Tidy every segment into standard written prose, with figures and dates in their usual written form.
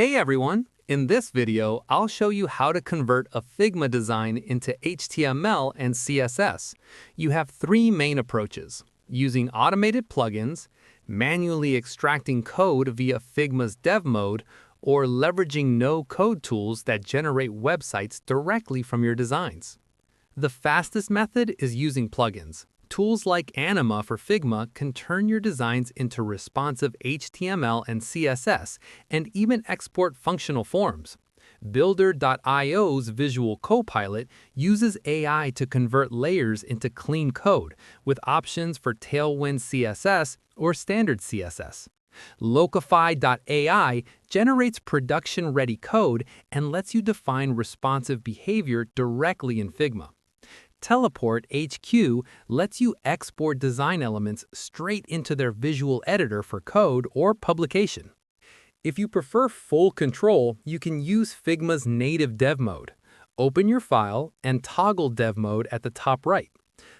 Hey everyone! In this video, I'll show you how to convert a Figma design into HTML and CSS. You have three main approaches: using automated plugins, manually extracting code via Figma's dev mode, or leveraging no-code tools that generate websites directly from your designs. The fastest method is using plugins. Tools like Anima for Figma can turn your designs into responsive HTML and CSS and even export functional forms. Builder.io's Visual Copilot uses AI to convert layers into clean code with options for Tailwind CSS or standard CSS. Locify.ai generates production-ready code and lets you define responsive behavior directly in Figma. Teleport HQ lets you export design elements straight into their visual editor for code or publication. If you prefer full control, you can use Figma's native dev mode. Open your file and toggle dev mode at the top right.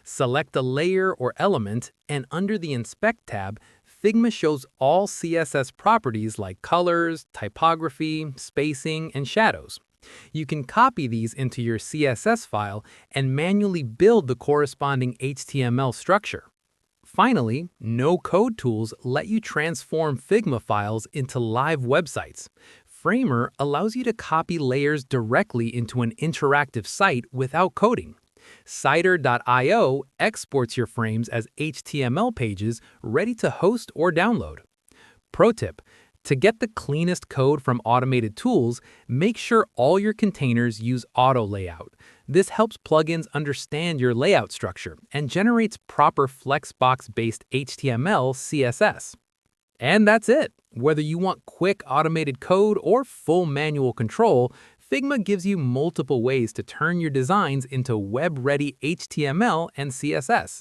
Select a layer or element, and under the Inspect tab, Figma shows all CSS properties like colors, typography, spacing, and shadows. You can copy these into your CSS file and manually build the corresponding HTML structure. Finally, no-code tools let you transform Figma files into live websites. Framer allows you to copy layers directly into an interactive site without coding. Cider.io exports your frames as HTML pages ready to host or download. Pro tip: to get the cleanest code from automated tools, make sure all your containers use auto layout. This helps plugins understand your layout structure and generates proper flexbox-based HTML CSS. And that's it. Whether you want quick automated code or full manual control, Figma gives you multiple ways to turn your designs into web-ready HTML and CSS.